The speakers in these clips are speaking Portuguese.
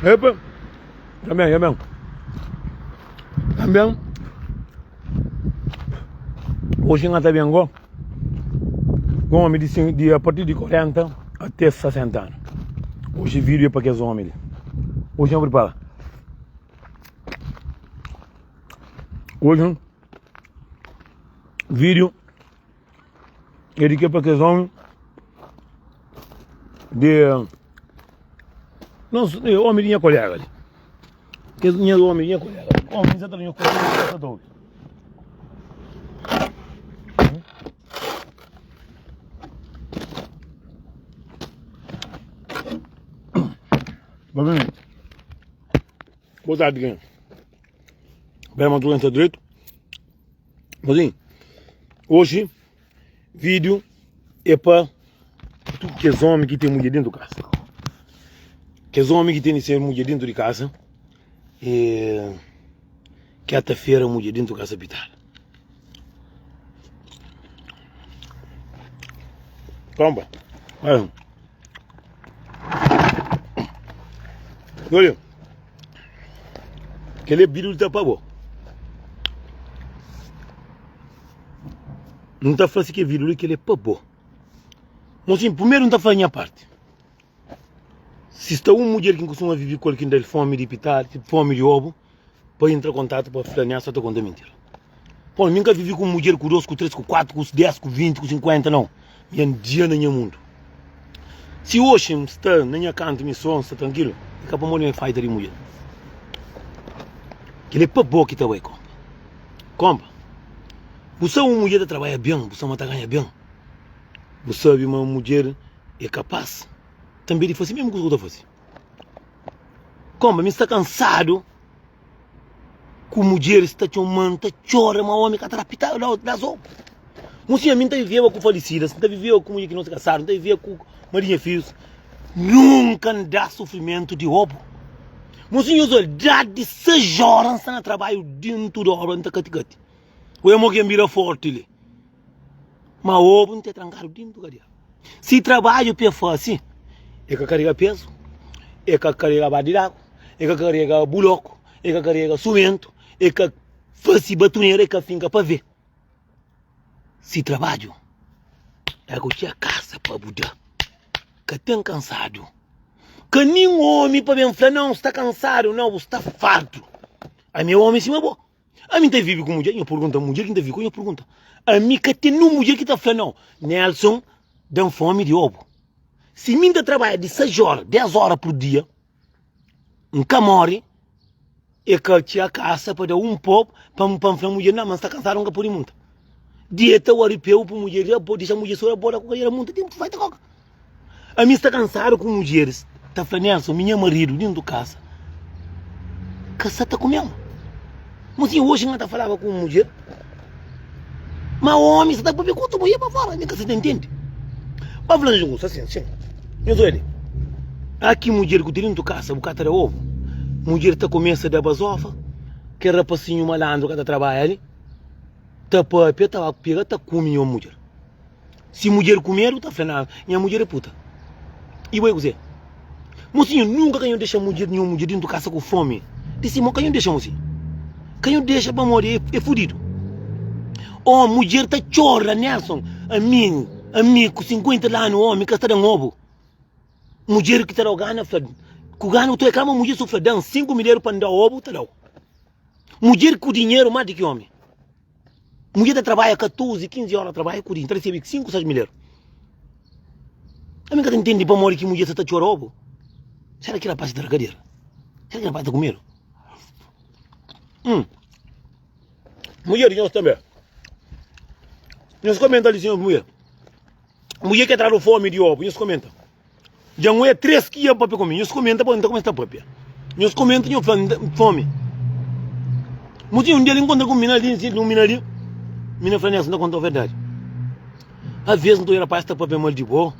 Epa, também. Também, hoje não está bem agora. Homem de a partir de 40 até 60 anos. Hoje vídeo é para que os homens. Hoje não prepara. Hoje vídeo é de que para que os homens de não, homem minha colega ali. Que minha homem minha colega. Homem já tá minha colega tá todo. Vamos ver. Boa tarde, quem? Bem, uma doença direito. Mas hoje vídeo é para tu que é homem que tem mulher dentro de casa. Que é homem que tem de ser mulher dentro de casa. E que até feira mulher dentro de casa habitar. Calma. Olha. Aquele vídeo está para bom. Não está falando que é vídeo que ele é para bom. Mas sim, primeiro não está falando a parte. Se está uma mulher que costuma viver com alguém de fome de pitar, fome de ovo, para entrar em contato para flanear, só está contando mentira. Pô, nunca vivi com mulher com 2, com 3, com 4, com 10, com 20, com 50, não. Minha dia no meu mundo. Se hoje está na minha canto, me som, está tranquilo, fica para morrer faz de mulher. Que ele é para boa que está aí, compa. Compa, você é uma mulher que trabalha bem, você não ganha bem. Você é uma mulher que é capaz também de fazer mesmo que eu fazer. Compa, me está cansado que mulher está chamando, chora, mas homem que está rapitado das obras. Você a mim está vivendo com falecidas, está vivendo com mulher que não se casaram, está vivendo com marinha filhos. Nunca dá sofrimento de roubo. Você usa de 6 horas no trabalho dentro da obra, não está caticate. O emo que mira forte ali. Mas o roubo não está trancado dentro do dia. Se trabalho é fácil, é que carrega peso, é que carrega badiraco, é que carrega buloco, é que carrega cimento, é que faz batuneira, é que finca para ver. Se trabalho, é que tinha casa para mudar. Que tem cansado. Que nenhum homem para bem falar, não, está cansado, não, está farto. A meu homem se bom. A mim tem vive com mulher, eu pergunto a mulher que tem vive com eu pergunto. A mim que tem uma mulher que está falando, não, Nelson, dá fome de ovo. Se mim trabalha de 6 horas, 10 horas por dia, um camore, é que tinha casa para dar um pouco, para falar mulher, não, mas está cansado, não pode montar. Dieta o aripeu para mulher, deixa a mulher só bola com a monta, tempo vai ter coca. A mim está cansado com mulheres, está falando, Nelson, minha marido dentro de casa, casa está comendo. Mas hoje não está falando com mulher, mas o homem está para ver quanto mulher para fora, minha casa está entende. Para falar de um assim, meu Deus, aqui mulher que dentro de casa, o cara é ovo, mulher está começa da basofa, que rapacinho malandro que está trabalhando, está para está pega, está comendo mulher. Se mulher comer, está falando, minha mulher é puta. E vai dizer, mocinho, nunca quem deixa nenhuma mulher dentro de casa com fome. Disse, mas quem deixa, mocinho? Quem deixa para morrer é fudido. Oh, mulher está chora, Nelson. A mim, com 50 anos, homem que está dando ovo. Mulher que está ganhando, que ganha, tu é que uma mulher sofre dando 5 milhões para dar ovo, está dando. Mulher com dinheiro mais do que homem. Mulher que trabalha 14, 15 horas, trabalha com dinheiro, recebe 5, 6 milhões. A mim que entende para morrer que mulher está chorando ovo. Será que ela passa de tragadeira? Será que ela passa comer? Mulher, nós também. Nós comenta ali, senhor, mulher. Mulher que traz fome de ovo, nós comenta. Já não é 3 quilos para comer, nós comenta para não começar a papel. Nós comenta, nós fome. Mas um dia ele encontra com mina ali, no mina ali. Mina fala, não conta a verdade. Às vezes não era para estar papel mal de boa.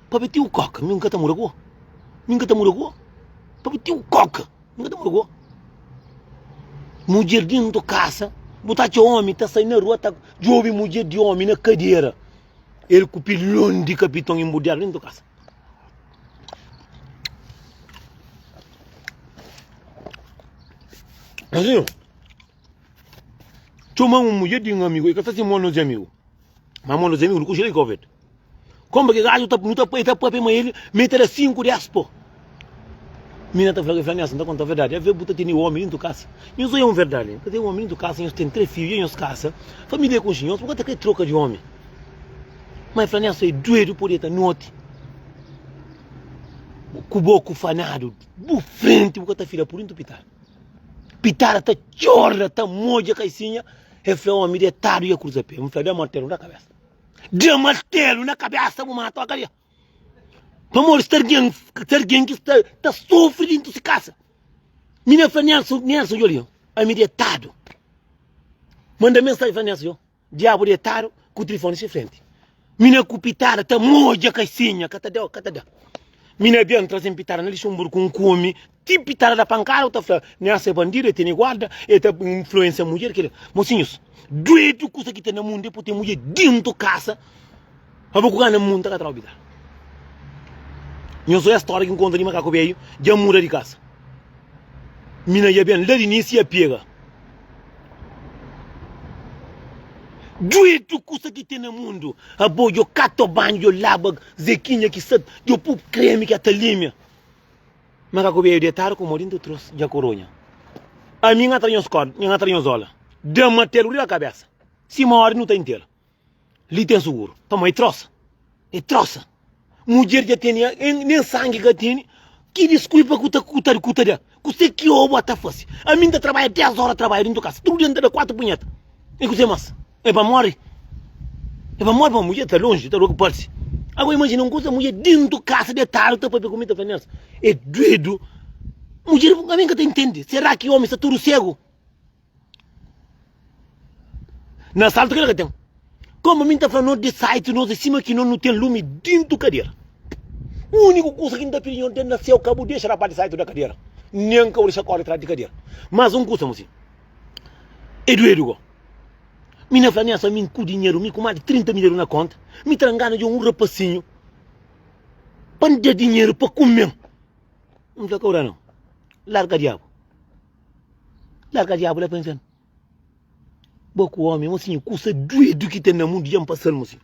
Para ter o coca, nunca está moragô. Nunca está moragô. Para ter o coca, nunca está moragô. Mulher dentro de casa, botar de homem, está saindo na rua, está jovem mulher de homem na cadeira. Ele com o pilão de capitão embudado dentro de casa. Assim, chama mulher de amigo, e que faz mono de amigo. Mas mono de amigo, não cochila e covid. Como que gajo não tá para ele, meter 5 de aspo. Mina tá falando que não tá contando a verdade. É ver buta tem um homem dentro da casa. Eu sou um verdade. Porque tem um homem dentro da casa, eu tenho 3 filhos em casa, família com chinhos, porque tem que troca de homem. Mas Franessa é doido por estar noite. Cuboco fanado, bufrente, porque tá filha por dentro pitar. Pitar tá chorra, tá moja caicinha. É flor homem deitado e a cruza pé. Um flor de martelo na cabeça. De martelo na cabeça, vou matar a carinha. Para mostrar alguém que está sofrendo dentro de casa. Minha Franessa, Jolio, é me deitado. Manda mensagem Franessa, diabo deitado, com o telefone em frente. Minha cupitada está moja caicinha, catadeu. Mina bem trazem pitada na Luxemburgo com come, tipo pitada da pancada, tá falando, nessa bandida tem guarda, e tá influência mulher que, mocinhos, doido coisa que tem no mundo, porque tem mulher dentro da casa, a pouco ganha no mundo tá trabalhando. Eu sou a história que encontrei macaco veio, já muda de casa. Mina ia bem, lá de início ia pega. Doido coisa que tem no mundo, a boa, eu cato banho, eu lavo, zequinha que sai, eu pôr creme que até limia. Macaco veio deitar com o morinho trouxe, já coronha. A minha atrás os cordas, minha atrás os olhos. Dá matéria ali na cabeça. Se uma hora não está inteira. Ali tem seguro. Toma, é troça. É troça. Mulher já tem nem sangue que tem. Que desculpa que cuta. Você que ouve até fosse. A minha trabalha 10 horas trabalho dentro da casa. Tudo dentro de 4 punhetas. E que você mais? É para morrer. É para morrer, para a mulher está longe, está logo pode-se. Agora imagina, uma mulher dentro da casa de tarde, está para comida finança. É doido. Mulher, a minha que entende. Será que o homem está tudo cego? Na sala que tem. Como a minha está falando de site, nós em cima que não tem lume dentro da cadeira. O único coisa que não está pedindo dentro da céu, cabo deixa a parte de site da cadeira. Nem que eu deixa a corda atrás da cadeira. Mas um custa, assim. É doido. Minha Franessa, me com dinheiro, me com mais de 30 mil na conta, me trangando de um rapacinho, para ter dinheiro para comer. Não fica agora não. Larga diabo, lá pensando. Boco homem, mocinho, custa doido que tem no mundo, já me passando, mocinho.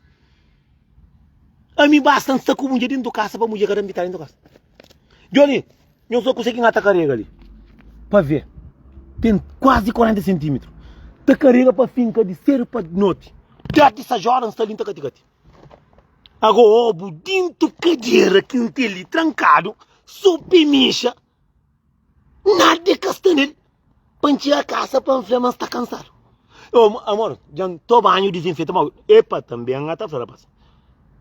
A mim basta estar com mulher dentro da casa, para mulher que está dentro da casa. Johnny, eu só consigo atacar ele ali, para ver. Tem quase 40 centímetros. Te carrega para finca de ser para noite. Dá-te essa hora, está ali, ticati. Agora, o dentro cadeira que não tem ali, trancado, supimicha, nada de castanel, pantia a casa para enfiar, mas está cansado. Amor, já estou banho, desinfeta, mas epa, também a gata fala, passa.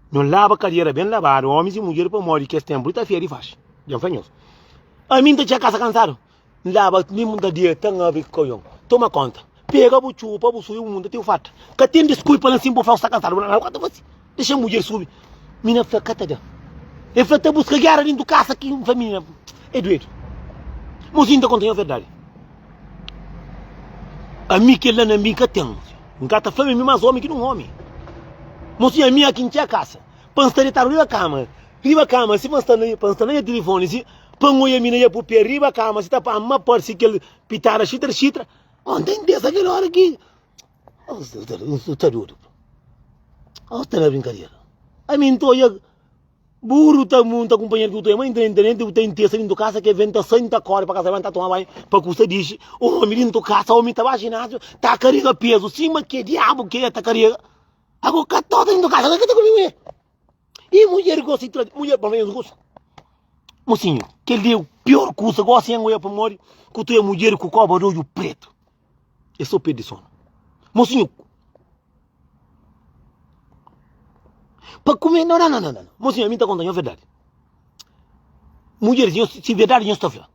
Não lava a cadeira bem lavada, homens e mulheres para morrer, que esse tempo está feio e faz. Já fanhoso. A mim está a casa cansado. Lava, nem muita dieta, não abre coião. Toma conta. Pega o chupa, o suio, o mundo tem o fato. Que tem desculpa lá, simples, está cansado. Deixa a mulher subir. Mina fica catada. E foi buscar guerra dentro de casa aqui, família. É doido. Mozinho está contando a verdade. A mim que lá na minha que tem. Gata família, mais homem que não homem. Mozinho, a minha aqui não tinha casa. Para estar riba a cama. Riba a cama, se para estar na telefone, se põe a mina ia para o pé, riba a cama, se está para uma porta, se aquele pitara, chitra. Ontem dessa aquela hora aqui. Está duro. Está na brincadeira. A mim estou aí. Burro está muito companheiro que eu estou. Mas entendendo, eu tenho terça dentro da casa que venta senta corre para casa, vai tomar banho, para custa diz. O homem dentro da casa, o homem está vaginado, está carrega peso. Cima que diabo que é, está carrega. Agora cá toda dentro da casa, o que está comigo? E mulher gosta de mulher para mim gosta. Mocinho, que ele é o pior coisa, gosta de mulher para morrer, que tu é mulher com cobra de olho preto. Eu sou pé de sono. Mocinho. Para comer, não. Mocinho, a mim está contando a verdade. Mulher, se verdade, não está falando.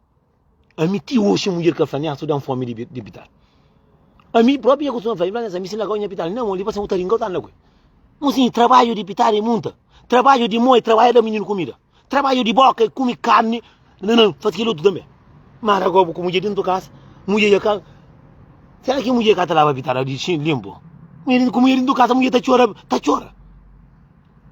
A mim, te hoje, mulher que fala, só dá uma fome de bitar. A mim, própria, eu costumo falar, a mim, se lagoa, bitar. Não, ele passa um tarinho, tá lá. Mocinho, trabalho de bitar é muita. Trabalho de moe, trabalho da menino comida. Trabalho de boca, come carne. Não, faz aquilo tudo também. Mas agora, com mulher dentro da casa, mulher já cá. Será que a mulher que está lá vai evitar de limpo? Como ele do casa, a mulher está chora.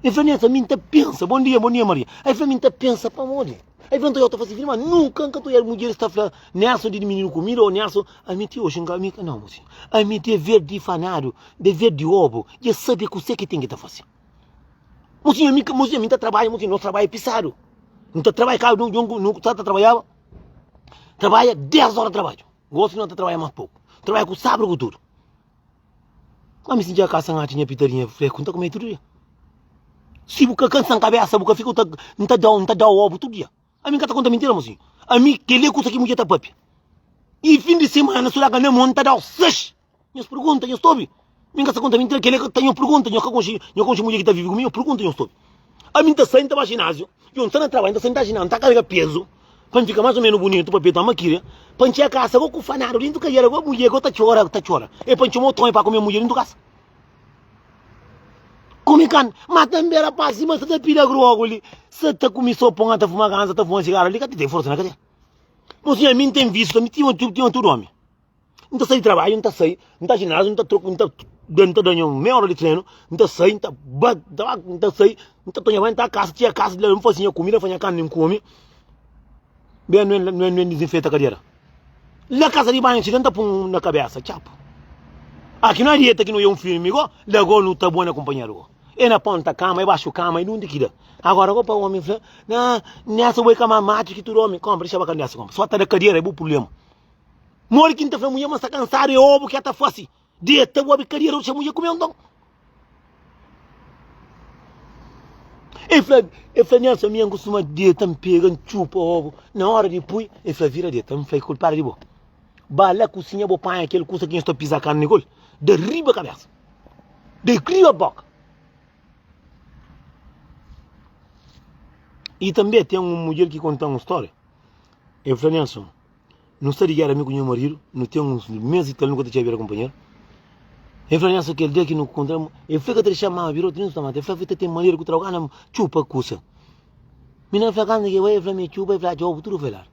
E Franessa, a mim pensa, bom dia Maria. A mim pensa para morrer. Aí vem eu tô assim, mas nunca que tu é mulher está falando, Nelson de menino comida ou Nelson, a mim tio xinga mim, não, mocinho. A mim dever de fanário, dever de ovo, de saber que você que tem que estar fazendo. Mocinho, a mim tá trabalhando, mocinho, nosso trabalho é pisado. Não tá trabalhando, não tá trabalhando. Trabalha 10 horas de trabalho. Gosto de não trabalhar mais pouco. Trabalha com sábado com tudo. A mim sentia a casa não tinha pitarinha, falei, conta como é tudo dia. Se você cansa a cabeça, você fica, não tá dando ovo todo dia. A mim que tá contando mentira, mocinho. A mim que ele custa que mulher tá papi. E fim de semana, se lá que não tá dando seis. Minhas perguntas, eu estou. Mim que tá contando mentira, que ele tem uma pergunta, eu conheço mulher que tá vivendo comigo, eu pergunto, eu estou. A mim tá saindo para ginásio, eu não tá trabalhando, tá saindo para ginásio, tá carregando peso. Para ficar mais ou menos bonito, para pegar uma maquilha. Para encher a casa, vou com o fanário, dentro do carreira, vou mulher, tá chora. E para encher um motor para comer mulher dentro da casa. Come can, mas também era para cima, você tá pilha grogo ali. Você tá comendo sopão, tá fumando ganza, tá fumando cigarro ali, que tem força na cadeia. Mocinho, a mim tem visto, me tinha um tudo homem. Não tá saindo de trabalho, não tá saindo, não tá ginásio, não tá troco, não tá dando meia hora de treino, não tá saindo, não tá saindo, não tá tomando, tá casa, tinha casa, não fazia comida, fazia carne, não come. Bem, não é desinfeta a cadeira. Na casa de banho, não tá pôr na cabeça, chapo. Aqui não é dieta que não é um filme, igual, logo não tá bom na companheiro. É na ponta cama, é baixo cama, é não liquida. Agora, para o homem, não, nessa vai cama mate que tu homem, compra, deixa a vaca nessa, compra. Só tá na cadeira, é o problema. Mora quinta-feira, mulher, mas tá cansada, é ovo que tá fácil. Dieta, o homem, cadeira, deixa a mulher comer um dom. Eu falei, Nelson, minha costuma dieta, me pega, chupa ovo. Na hora de pôr, eu falei, vira dieta, me falei, para de boa. Bala, cozinha, vou pôr aquele custa que eu estou pisando carne, Nicole. Derriba a cabeça. Derriba a boca. E também tem uma mulher que conta uma história. Eu falei, Nelson, não sei ligar amigo com meu marido, não tem uns meses que ele nunca tinha visto a companheira. Eu falei, Nelson, aquele dia que não encontramos, eu falei que ele chamava, virou trinta tomate, eu falei, tem maneira que o trabalho chupa cussa. Mina falando que eu falei, me chupa, eu falei, eu tudo falar.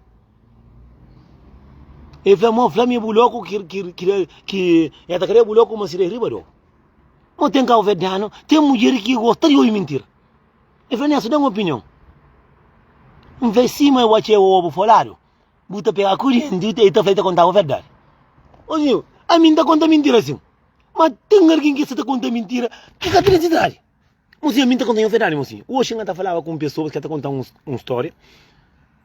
Eu falei, meu buloco que é da querer buloco como se ele riba. Não tem carro verdade, tem mulher que gosta de ouvir mentira. Eu falei, Nelson, dá uma opinião. Em vez de cima eu achei o ovo falado, buta pegar a corrente e tá feita contar a verdade. Olha, a mim tá contando mentira assim. Mas tem alguém que está contando mentira, que tem necessidade. Mocinho, a mim tá contando a verdade, mocinho. Hoje eu falava com pessoas que estão contando uma história.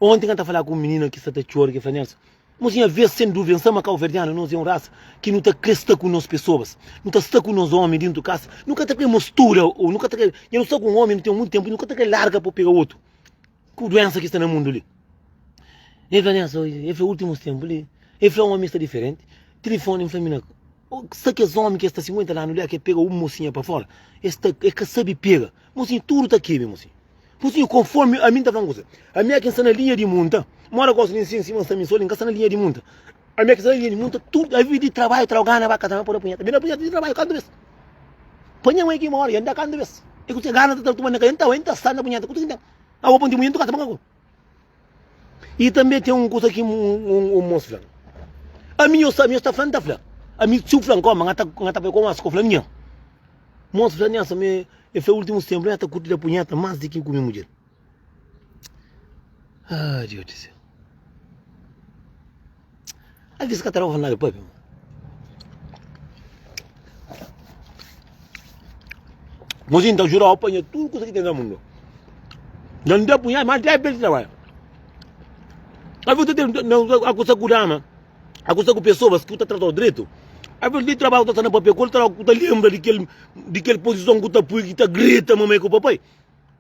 Ontem eu falava com um menino que está chorando, que falou, Nelson, mocinho, vê sem dúvida, estamos cá o verdade, nós é uma raça que não está cristã com nós pessoas, não está com nós homens dentro de casa, nunca está com mistura, ou nunca está eu não estou com um homem, não tenho muito tempo, nunca está larga para pegar outro. Com doença que está no mundo ali. Ele falou, Nelson, ele foi últimos tempos ali, ele foi um homem está diferente, telefone, família. Sabe que os homens que estão 50 anos ali, que pega uma mocinha para fora, é que sabe pega. Mocinho, tudo está aqui, meu mocinho. Mocinho, conforme a mim está falando coisa. A minha que está na linha de monta, mora gosto de em cima, está me solando, que está na linha de monta. A minha que está na linha de monta, tudo, a vida de trabalho, trabalhar na vaca, também por a punheta. Bem na punheta de trabalho, cada vez. Punha uma aqui, mora, e anda cada vez. E você gana, está tomando na caneta, entra, está na punheta, você entende? A roupa de mulher, tu gasta para e também tem um coisa aqui, um moço falando. A minha está falando, está falando. A mim se o flanco como ngata com as coflaninha. Moço flaninha só me foi o último tempo né tá curtida punheta mais de que comer mulher. Ah, Deus do céu. Às vezes que tá falando nada papi. Moço então jura a punha tudo coisa que tem no mundo. Não dá punha mas dá bem trabalho. Aí você tem não a coisa curama. A coisa com pessoas que tu tratou direito. Aí você trabalha com o papel, quando tu lembra daquela posição que tu põe, que tu grita, mamãe, com o papai.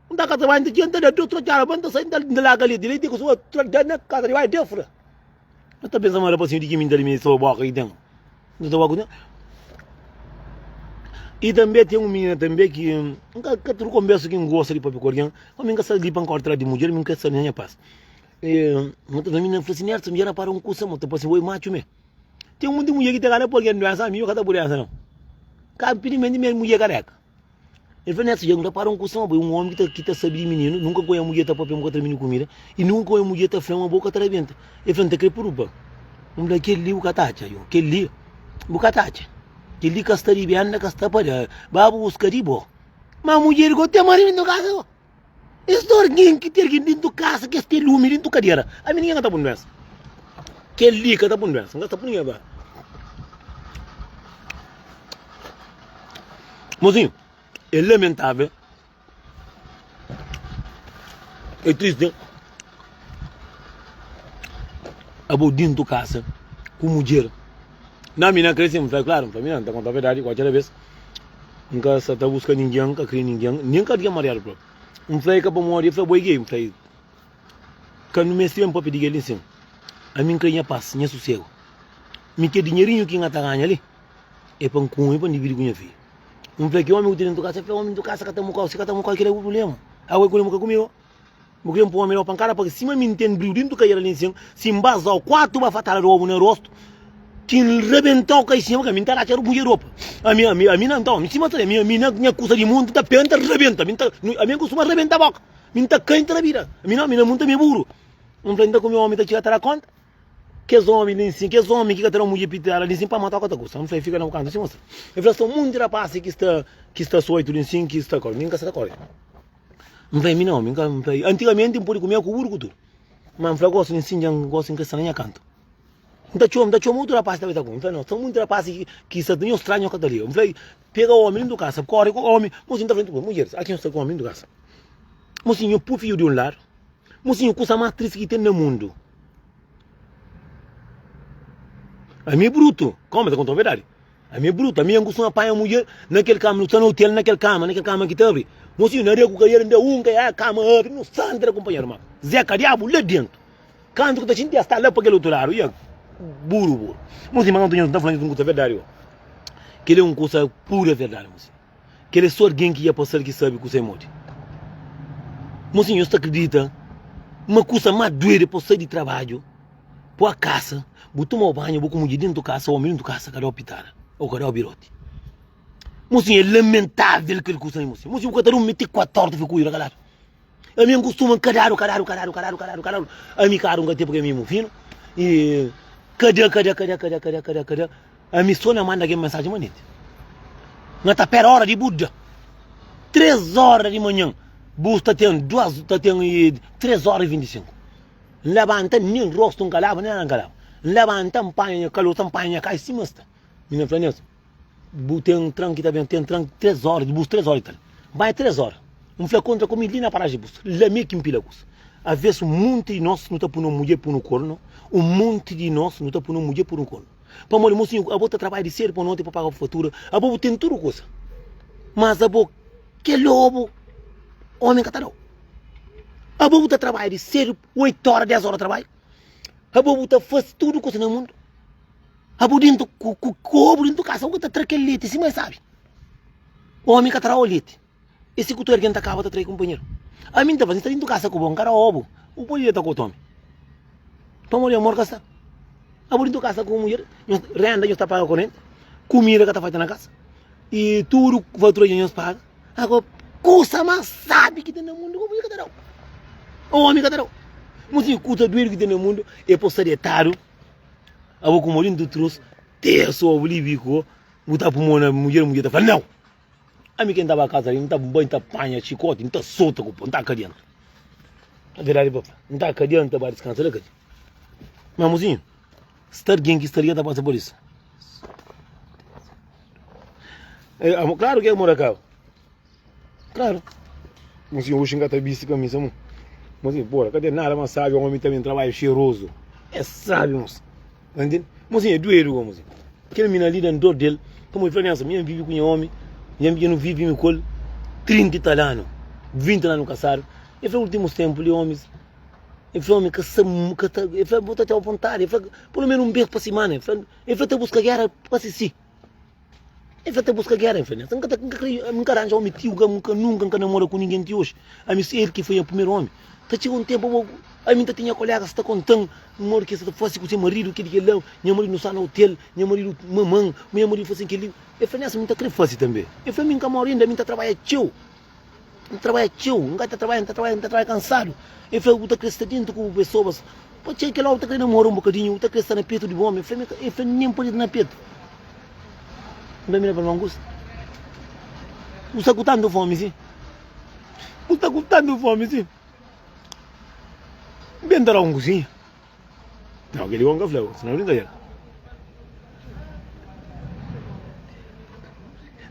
Não está trabalhando, não está dando outra cara, não está saindo da laga ali, direito, que sua trabalhando na casa, vai dentro. Não está pensando na paciência de que me dá ali, sua boca aí dentro. Não está bagulho. E também tem um menino também que tu conversa que não gosta de papel corrião, mas me gosta de pancortar de mulher, me gosta de nem a paz. Muitas menina falou assim, Nelson, me para um curso, mas tu pode ser o macho mesmo. Tem um monte de mulher que tem cara porque não é essa minha, cada por essa não. Cada pedimento de mulher careca. Ele falou, Nelson, já para um curso, um homem que está sabendo menino, nunca conhece a mulher tá papel, nunca termina comida, e nunca conhece a mulher tá frio, uma boca tá rebenta. Ele falou, não tem que ir por upa. Não dá aquele li o catacha, aquele li o catacha. Aquele li castari, biana, castapalha, babu, os caribo. Mas a mulher que tem marido no caso. Esse alguém que tem dentro da casa, que tem lume dentro da cadeira. A minha ninguém está por nessa. Que liga está por nessa. Não está por ninguém. Mozinho, é lamentável. É triste. A boa dentro da casa, com mulher. Na minha crescemos, claro, para mim não está contando a verdade, qualquer vez. Nunca se está buscando ninguém, nunca cria ninguém, nem quer mariar próprio. Falei que para morrer, foi boi gay, falei. Quando me estive para pedir ele assim, a mim queria paz, tinha sossego. Me quer dinheirinho que ainda está ganhando ali, é para um para dividir com minha filha. Falei que o homem que tem dentro da casa, falei, homem do casa que está mucado, se está mucado, que é o problema. Agora que eu comigo, porque eu vou melhor para cara, porque se me entende brilho dentro do cair ali assim, se embasar o quarto vai fatar o ovo no rosto. Que rebentou o caixinha, porque a mim tá lá, quero mulher roupa. A minha não está, me cima também, a minha coisa de mundo, tá penta, rebenta, a minha costuma rebentar a boca, a minha tá canta na vida, a minha mundo é burro. Não planta com o meu homem, tá tirando a conta, que os homens, assim, que os homens que terão mulher pitar ali, assim, para matar a conta, não sei, fica na boca, assim, mostra. Eu falei, são muito rapaz que está só tudo assim, que está correndo, ninguém está correndo. Não falei, não, antigamente, eu podia comer com o burro, tudo. Mas eu falei, gosto de assim, gosto de crescer na minha canto. Não está muito rapaz da vida com, não, são muito rapazes que se têm estranho com ali. Eu falei, pega o homem do casa, corre com o homem, mocinho está frente com mulheres, aqui está com o homem do casa. Mocinho, por filho de um lar, mocinho, coisa mais triste que tem no mundo. A minha é bruto, como está contando a verdade? A minha é bruto, a minha angústia apanha a mulher naquele cama, no hotel, naquele cama que está abrindo. Mocinho, na rua, que ainda que é a cama abre, não sabe acompanhar, mano. Zeca, diabo, lá dentro. Quando que a gente está lá para aquele outro lado, burro. Mas irmão, não está falando de uma coisa verdade. Que ele é uma coisa pura verdade. Que ele é só alguém que ia passar que sabe que você morre. Mas senhor, você acredita? Uma coisa mais doida para sair de trabalho, para a casa, vou tomar o banho, vou comer dentro da casa, ou mesmo da casa, cadê o pitar? Ou cadê o birote? Mas é lamentável que ele custa aí, mas o cada um mete 4 horas de cuidar, galera. A minha costuma caralho. A minha cara um gato porque é mesmo fino. E cadê? A missão manda aqui mensagem manete. Não está pera hora de Buda. 3 horas de manhã. Busta tem 3 horas e 25. Levanta nem rosto calava, nem calava. Levanta panha, calor panha, cai cima está. Minha filha, tem tranque também, tem tranque 3 horas, de bus 3 horas tal. Vai 3 horas. Falei contra comigo na paragem de bus. Lá meio que empilagos. Às vezes um monte de nós não está por uma mulher por um corno. Um monte de nós não está por uma mulher por um corno. Para morrer, mocinho, a boa trabalha de ser para não ter para pagar a fatura. A boa tem tudo coisa. Mas a boa, que lobo, homem catarão. A boa trabalha de ser 8 horas, 10 horas de trabalho. A boa faz tudo coisa no mundo. A boa dentro, cobre dentro da casa, a boa traz aquele leite, se mais sabe. O homem catarão o leite. Esse culto erguente acaba de trazer companheiro. A mim está fazendo dentro da casa com o bom cara, ovo. O polícia está com o Tommy. Tomou-lhe a morca está. A bonita casa com a mulher, renda está paga corrente, comida que está feita na casa, e tudo que vai trazer nos paga. Agora, coisa mais sabe que tem no mundo, como é que está? O homem que está? Mas a coisa doida que tem no mundo é por ser etaro, a boca morrendo do troço, terço ou bolívico, botar para uma mulher está falando, não. A mim quem estava a casa ali, não está banho, está panha, chicote, não está solta, não está cadeando. A verdade, papai, não está cadeando, está para descansar, não. Mas, mozinho, estar alguém que estaria da passar por isso. Claro que é Moracau. Claro. Mozinho, hoje engata bici com a missa. Mozinho, bora, cadê nada, mas sabe, o homem também trabalha cheiroso. É sábio, moço. Entende? Mozinho, é doeiro, mozinho. Aquele menino ali dentro dor dele, como eu falei, minha vive com o homem, minha não vive com o 30 italianos, 20 lá no caçado. E foi os últimos tempos, ali, homens. Eu falei, que se eu falei, bota até à vontade, eu falei, pelo menos um beijo para semana, eu falei, te busca guerra para si. Eu falei, te busca guerra, eu falei, nunca arranja homem tio, nunca namora com ninguém de hoje. A mim, ele que foi o primeiro homem. Tá chegou um tempo, a mim tinha colega, está contando, moro que se fosse com o seu marido, que ele não, minha marido não está no hotel, minha marido mamãe, minha marido fosse aquele. Eu falei, essa mim está querendo fazer também. Eu falei, minha moro ainda, mim está trabalhando tio. Trabalha tio, nunca está trabalhando cansado. Eu falei, eu estou crescendo dentro com pessoas. Pode ser que lá eu estou querendo namorar um bocadinho, eu estou crescendo na peito de bom. Eu falei, nem pode ir na peito. Não me lembra, não gosta. Você está com tanto fome, sim? Você está com tanta fome assim. Bem dará um cozinho. Não, aquele bom café, senão não dá.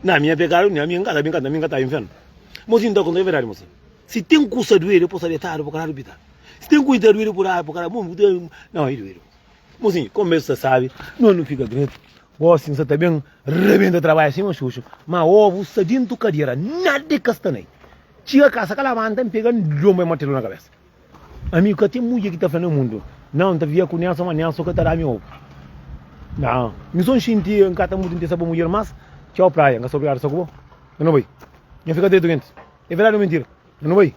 Na minha pegada, na minha engata, inferno. Moço, então, quando é verdade, moço. Se tem curso do ele, eu posso adiantar, eu posso arrebitar. Se tem cuidado do ele, eu posso arrebitar. Não, ele. Mocinho, como você sabe, não fica dentro. Você está bem, rebenta trabalho assim, mas xuxo. Mas ovo, você dentro cadeira, nada de castanei. Chega a casa, aquela manta, pegando lomba e martelo na cabeça. Amigo, que tem mulher que está fazendo no mundo. Não, está via com nessa, mas nessa, que está meu ovo. Não, me sou enxinti, em cada muito dessa mulher, mas tchau praia, não sou obrigado, só que eu não vou. Eu fico dentro, é verdade ou mentira? Eu não vou.